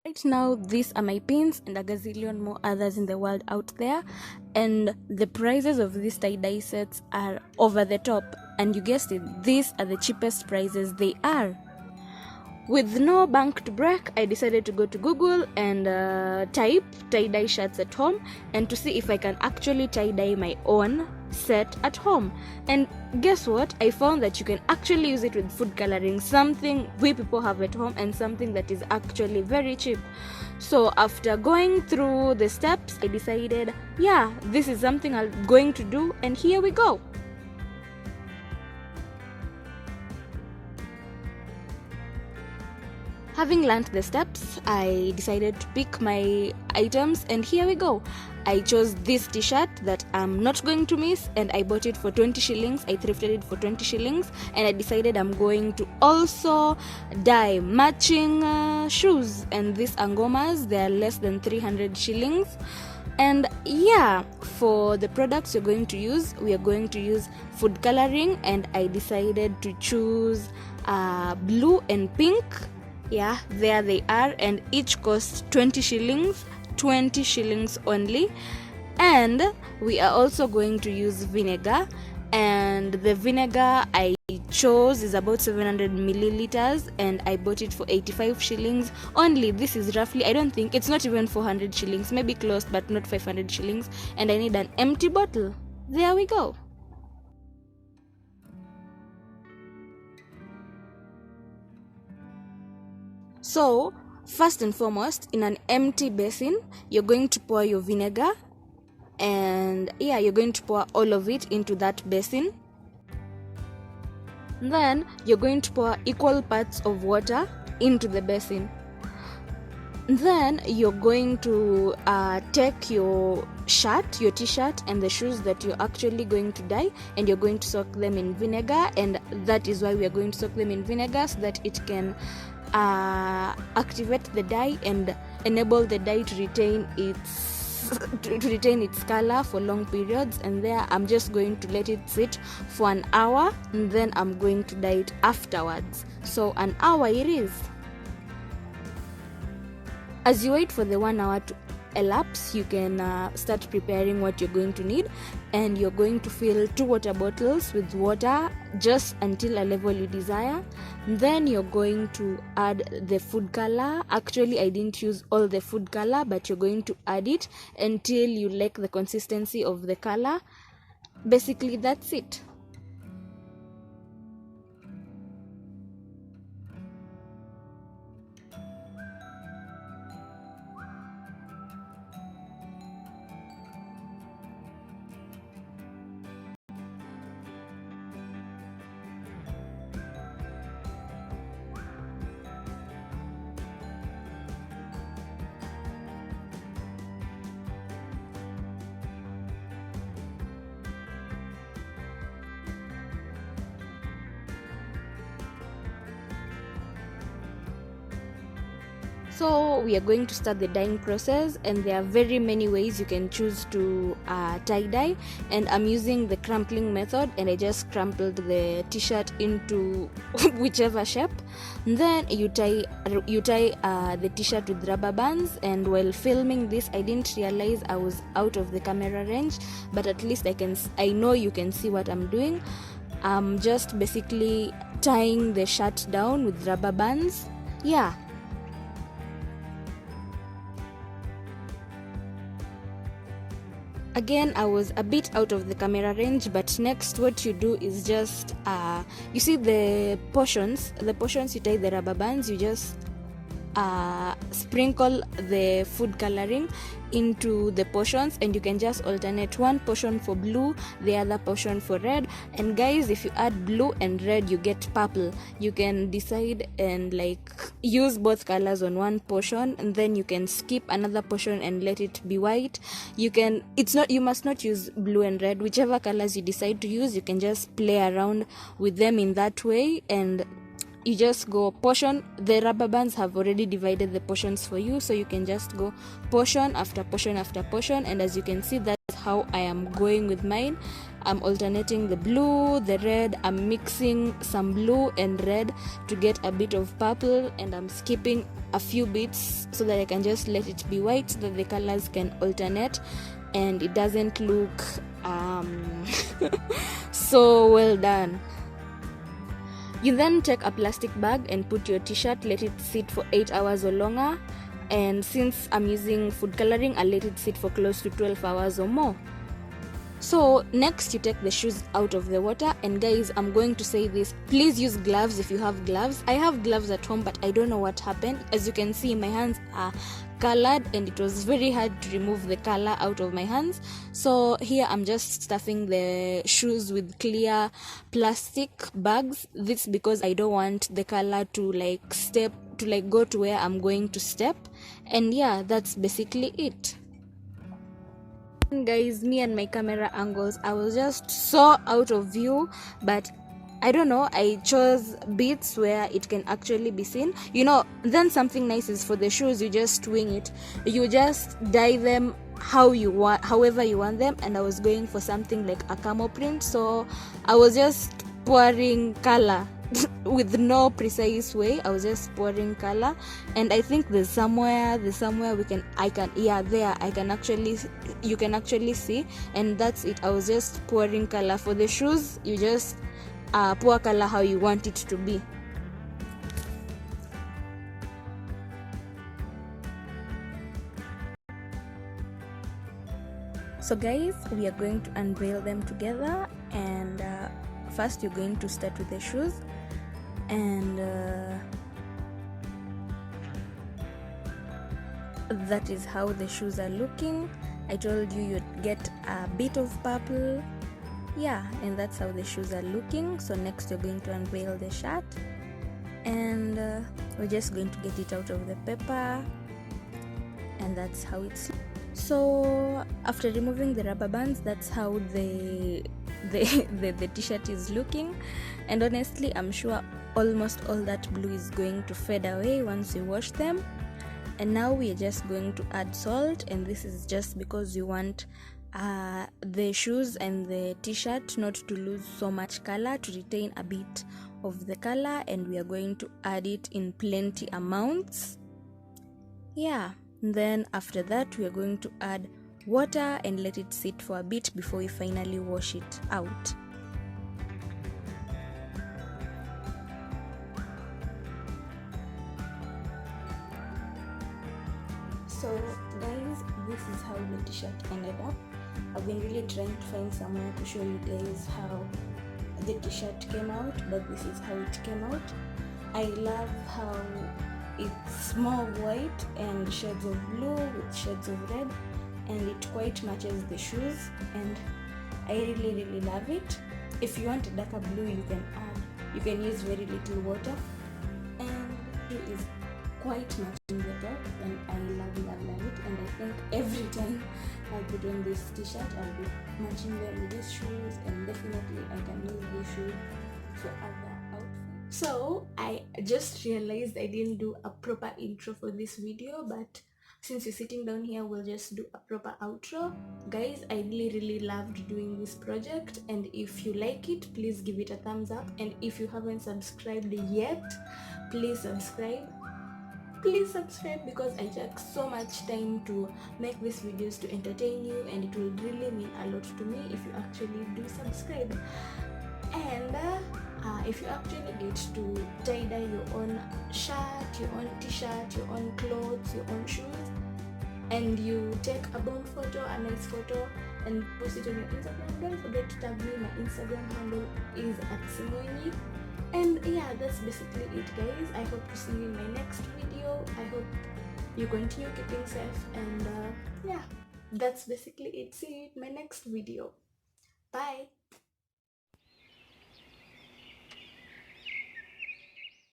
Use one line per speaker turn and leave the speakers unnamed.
Right now, these are my pins and a gazillion more others in the world out there, and the prices of these tie-dye sets are over the top, and you guessed it, these are the cheapest prices they are. With no bank to break, I decided to go to Google and type tie-dye shirts at home, and to see if I can actually tie-dye my own set at home. And guess what? I found that you can actually use it with food coloring, something we people have at home and something that is actually very cheap. So after going through the steps, I decided, yeah, this is something I'm going to do, and here we go. Having learned the steps, I decided to pick my items, and here we go. I chose this t-shirt that I'm not going to miss, and I bought it for 20 shillings. I thrifted it for 20 shillings, and I decided I'm going to also dye matching shoes, and these angomas, they are less than 300 shillings. And yeah, for the products we're going to use, we are going to use food coloring, and I decided to choose blue and pink. Yeah, there they are, and each cost 20 shillings only. And we are also going to use vinegar, and the vinegar I chose is about 700 milliliters, and I bought it for 85 shillings only. This is roughly, I don't think, it's not even 400 shillings, maybe close, but not 500 shillings. And I need an empty bottle. There we go. So, first and foremost, in an empty basin, you're going to pour your vinegar, and yeah, you're going to pour all of it into that basin. Then, you're going to pour equal parts of water into the basin. Then, you're going to take your shirt, your t-shirt, and the shoes that you're actually going to dye, and you're going to soak them in vinegar, and that is why we are going to soak them in vinegar, so that it can activate the dye and enable the dye to retain its color for long periods. And there I'm just going to let it sit for an hour, and then I'm going to dye it afterwards. So an hour it is. As you wait for the 1 hour to elapse, you can start preparing what you're going to need, and you're going to fill 2 water bottles with water just until a level you desire. Then you're going to add the food color. Actually, I didn't use all the food color, but you're going to add it until you like the consistency of the color. Basically, that's it. So we are going to start the dyeing process, and there are very many ways you can choose to tie dye, and I'm using the crumpling method, and I just crumpled the t-shirt into whichever shape. Then you tie the t-shirt with rubber bands, and while filming this I didn't realize I was out of the camera range, but at least I know you can see what I'm doing. I'm just basically tying the shirt down with rubber bands. Yeah. Again, I was a bit out of the camera range, but next what you do is just you see the portions you tie the rubber bands, you just sprinkle the food coloring into the portions, and you can just alternate one portion for blue, the other portion for red. And guys, if you add blue and red, you get purple. You can decide and use both colors on one portion, and then you can skip another portion and let it be white. You must not use blue and red. Whichever colors you decide to use, you can just play around with them in that way, and you just go portion. The rubber bands have already divided the portions for you, so you can just go portion after portion after portion. And as you can see, that's how I am going with mine. I'm alternating the blue, the red. I'm mixing some blue and red to get a bit of purple, and I'm skipping a few bits so that I can just let it be white so that the colors can alternate and it doesn't look so well done. You then take a plastic bag and put your t-shirt, let it sit for 8 hours or longer, and since I'm using food coloring, I'll let it sit for close to 12 hours or more. So next you take the shoes out of the water, and guys, I'm going to say this, please use gloves if you have gloves. I have gloves at home, but I don't know what happened. As you can see, my hands are colored and it was very hard to remove the color out of my hands. So here I'm just stuffing the shoes with clear plastic bags. This because I don't want the color to go to where I'm going to step. And yeah, that's basically it. Guys, me and my camera angles, I was just so out of view, but I don't know, I chose bits where it can actually be seen, then something nice is for the shoes, you just wing it, you just dye them however you want them, and I was going for something like a camo print, so I was just pouring color with no precise way. I was just pouring color, and I think there's somewhere you can actually see, and that's it. I was just pouring color. For the shoes, you just pour color how you want it to be. So guys, we are going to unveil them together, and first you're going to start with the shoes, and that is how the shoes are looking. I told you you'd get a bit of purple, and that's how the shoes are looking. So next you're going to unveil the shirt, and we're just going to get it out of the paper, and that's how it's. So after removing the rubber bands, that's how the t-shirt is looking, and honestly I'm sure almost all that blue is going to fade away once you wash them. And now we are just going to add salt, and this is just because we want the shoes and the t-shirt not to lose so much color, to retain a bit of the color, and we are going to add it in plenty amounts. Then after that we are going to add water and let it sit for a bit before we finally wash it out. So guys, this is how the t-shirt ended up. I've been really trying to find somewhere to show you guys how the t-shirt came out, but this is how it came out. I love how it's more white and shades of blue with shades of red, and it quite matches the shoes, and I really love it. If you want a darker blue, you can use very little water, and it is quite matching the top, and I love it. And I think every time I put on this t-shirt, I'll be matching them with these shoes, and definitely I can use these shoes for other outfits. So I just realized I didn't do a proper intro for this video, but since you're sitting down here, we'll just do a proper outro. Guys, I really loved doing this project, and if you like it, please give it a thumbs up, and if you haven't subscribed yet, please subscribe. Because I take so much time to make these videos to entertain you, and it will really mean a lot to me if you actually do subscribe. And if you actually get to tie-dye your own shirt, your own t-shirt, your own clothes, your own shoes, and you take a bomb photo, a nice photo, and post it on your Instagram, don't forget to tag me. My Instagram handle is @Simwenyi. And that's basically it, guys. I hope to see you in my next video. I hope you continue keeping safe, and that's basically it. See you in my next video. Bye.